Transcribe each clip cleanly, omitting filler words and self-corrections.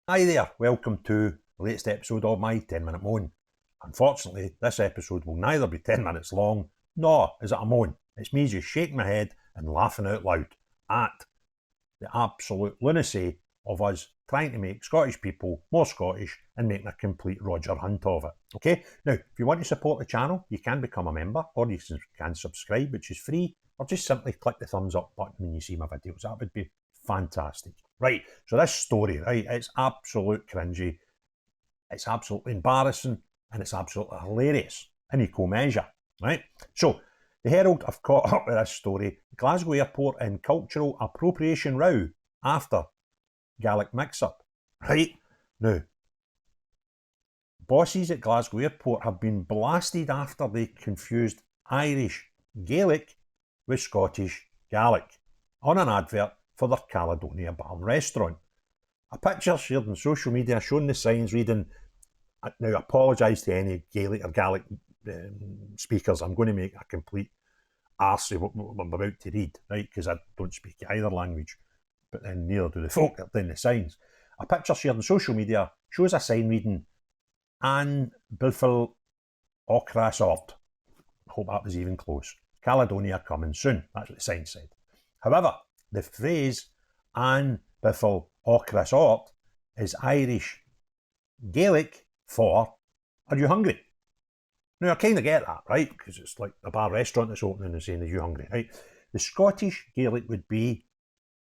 Hi there, welcome to the latest episode of my 10-minute moan. Unfortunately, this episode will neither be 10 minutes long, nor is it a moan. It's me just shaking my head and laughing out loud at the absolute lunacy of us trying to make Scottish people more Scottish and making a complete Roger Hunt of it. Okay, now if you want to support the channel, you can become a member or you can subscribe, which is free, or just simply click the thumbs up button when you see my videos. That would be fantastic. Right, so this story, right, it's absolute cringy, it's absolutely embarrassing, and it's absolutely hilarious in equal measure, right? So, the Herald have caught up with this story. Glasgow Airport in cultural appropriation row after Gaelic mix-up, right? Now, bosses at Glasgow Airport have been blasted after they confused Irish Gaelic with Scottish Gaelic on an advert for their Caledonia Bar and Restaurant. A picture shared on social media showing the signs reading, now I apologise to any Gaelic or Gaelic speakers, I'm going to make a complete arse of what I'm about to read, right, because I don't speak either language, but then neither do the folk that are doing the signs. A picture shared on social media shows a sign reading, An Bufil Ochras Ort. Hope that was even close. Caledonia coming soon, that's what the sign said. However, the phrase An Bufil Ochras Ort is Irish Gaelic for, are you hungry? Now I kind of get that, right? Because it's like a bar restaurant that's opening and saying, are you hungry, right? The Scottish Gaelic would be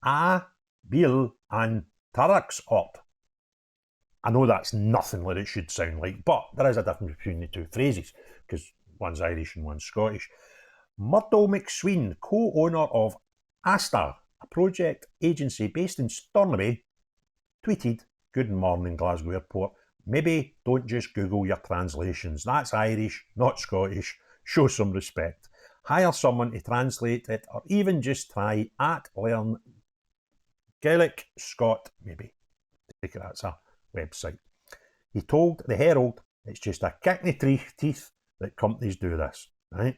A Bil An Tarax Ort. I know that's nothing like it should sound like, but there is a difference between the two phrases, because one's Irish and one's Scottish. Murdo McSween, co-owner of Astar, a project agency based in Stornoway, tweeted, "Good morning, Glasgow Airport. Maybe don't just Google your translations. That's Irish, not Scottish. Show some respect. Hire someone to translate it, or even just try at Learn Gaelic Scot, maybe. That's a website." He told the Herald, "It's just a kick in the teeth that companies do this, right?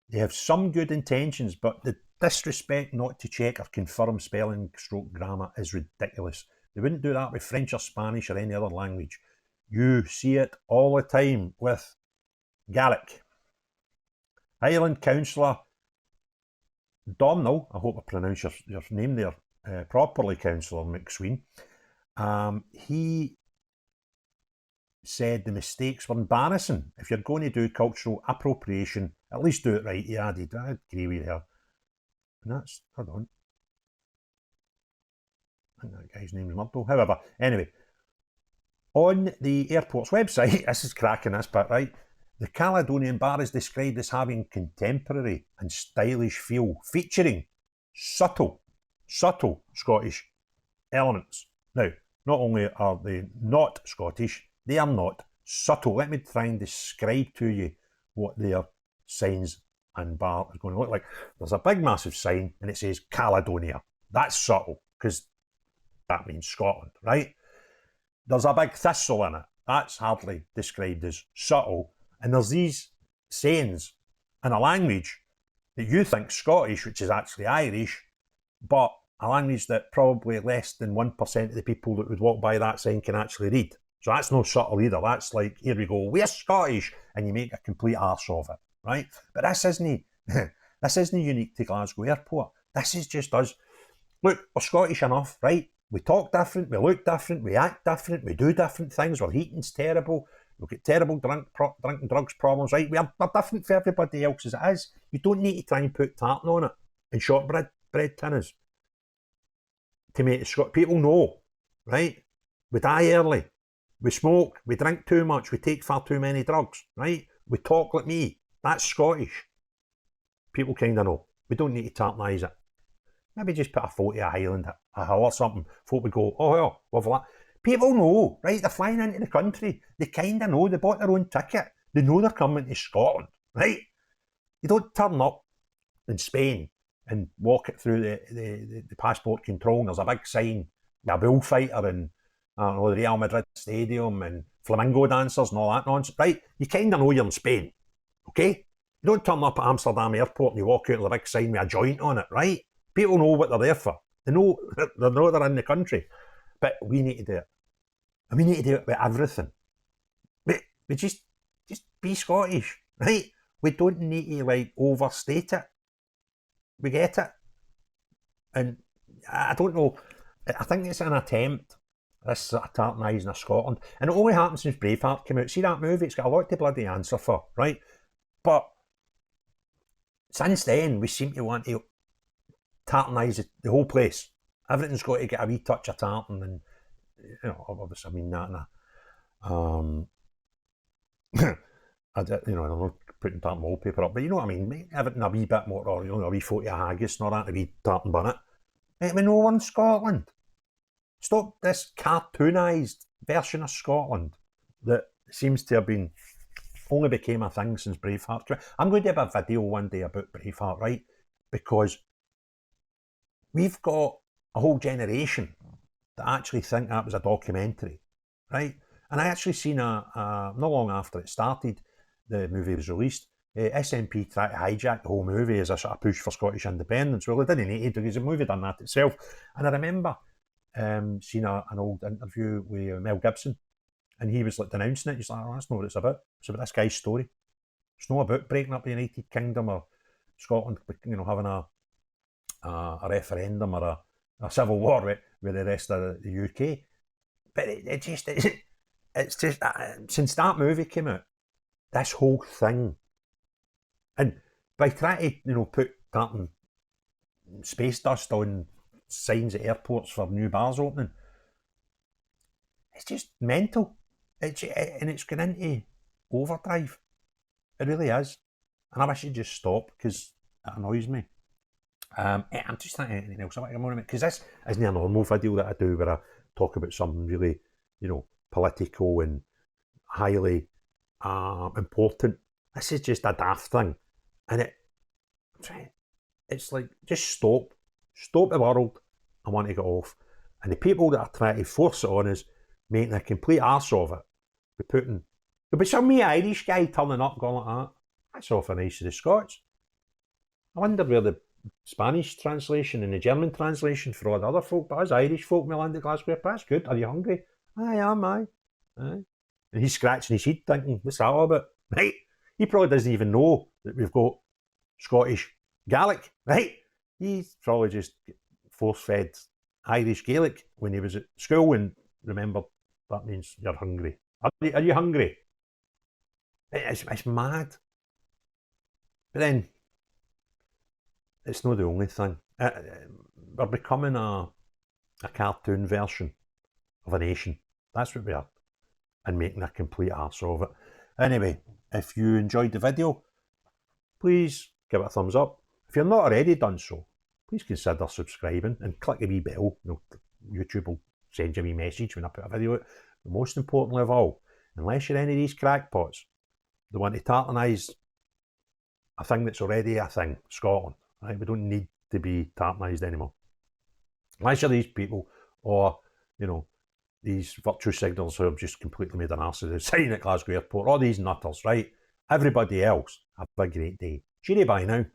They have some good intentions, but the disrespect not to check or confirm spelling stroke grammar is ridiculous. They wouldn't do that with French or Spanish or any other language. You see it all the time with Gaelic." Highland councillor Domhnall, I hope I pronounced your name there properly, Councillor McSween, he said the mistakes were embarrassing. If you're going to do cultural appropriation, at least do it right, he added. I agree with her. And that's, hold on, I think that guy's name is Murdo. However, anyway, on the airport's website, this is cracking this bit, right? The Caledonian bar is described as having contemporary and stylish feel, featuring subtle Scottish elements. Now, not only are they not Scottish, they are not subtle. Let me try and describe to you what their signs and bar is going to look like. There's a big massive sign and it says Caledonia. That's subtle because that means Scotland, right? There's a big thistle in it. That's hardly described as subtle. And there's these sayings in a language that you think Scottish, which is actually Irish, but a language that probably less than 1% of the people that would walk by that sign can actually read. So that's no subtle either. That's like, here we go, we're Scottish, and you make a complete arse of it, right? But this isn't this isn't unique to Glasgow Airport. This is just us. Look, we're Scottish enough, right? We talk different, we look different, we act different, we do different things. Our heating's terrible. We've got terrible drink and drugs problems, right? We're different for everybody else as it is. You don't need to try and put tartan on it and shortbread tinners to make it. People know, right? We die early. We smoke. We drink too much. We take far too many drugs, right? We talk like me. That's Scottish. People kind of know. We don't need to tartanise it. Maybe just put a photo of a Highland, a hill or something. Folk would go, oh, yeah, well, that. People know, right? They're flying into the country. They kind of know. They bought their own ticket. They know they're coming to Scotland, right? You don't turn up in Spain and walk it through the passport control and there's a big sign, a bullfighter and I don't know, the Real Madrid Stadium and flamingo dancers and all that nonsense, right? You kind of know you're in Spain, okay? You don't turn up at Amsterdam Airport and you walk out with a big sign with a joint on it, right? People know what they're there for. They know they're in the country. But we need to do it. and we need to do it with everything. We just be Scottish, right? We don't need to like overstate it. We get it. And I don't know, I think it's an attempt, this sort of tartanising of Scotland. And it only happened since Braveheart came out. See that movie? It's got a lot to bloody answer for, right? But since then, we seem to want to tartanise the whole place. Everything's got to get a wee touch of tartan, and obviously I mean that in I don't know, putting tartan wallpaper up, but you know what I mean, everything a wee bit more, or a wee photo of haggis and all that, a wee tartan bonnet. We know we're in Scotland. Stop this cartoonised version of Scotland that seems to have been only became a thing since Braveheart. I'm going to do a video one day about Braveheart, right? Because we've got a whole generation that actually think that was a documentary, right? And I actually seen not long after it started, the movie was released, SNP tried to hijack the whole movie as a sort of push for Scottish independence. Well, they didn't need to, because the movie done that itself. And I remember seeing an old interview with Mel Gibson, and he was like denouncing it. He's like, oh, that's not what it's about. It's about this guy's story. It's not about breaking up the United Kingdom or Scotland, having a referendum or a civil war with the rest of the UK. But it's just since that movie came out, this whole thing, and by trying to put tartan space dust on signs at airports for new bars opening, it's just mental. And it's going into overdrive. It really is. And I wish it'd just stop, because it annoys me. I'm just thinking anything else about a moment, because this isn't a normal video that I do where I talk about something really, political and highly important. This is just a daft thing, and it's like, just stop the world. I want to get off. And the people that are trying to force it on us, making a complete arse of it, there'll be some wee Irish guy turning up going like that. That's awful nice of the Scots. I wonder where the Spanish translation and the German translation for all the other folk, but us Irish folk may land at Glasgow Airport. That's good. Are you hungry? I am, aye. And he's scratching his head thinking, what's that all about? Right? He probably doesn't even know that we've got Scottish Gaelic, right? He's probably just force-fed Irish Gaelic when he was at school and remembered that means you're hungry. Are you hungry? It's mad. But then, it's not the only thing. We're becoming a cartoon version of a nation. That's what we are. And making a complete arse of it. Anyway, if you enjoyed the video, please give it a thumbs up. If you're not already done so, please consider subscribing and click the wee bell. YouTube will send you a wee message when I put a video out. But most importantly of all, unless you're any of these crackpots that want to tartanise a thing that's already a thing, Scotland, right? We don't need to be tartanised anymore. Unless you're these people, or, these virtue signals who have just completely made an arse of the sign at Glasgow Airport, all these nutters, right? Everybody else, have a great day. Cheery bye now.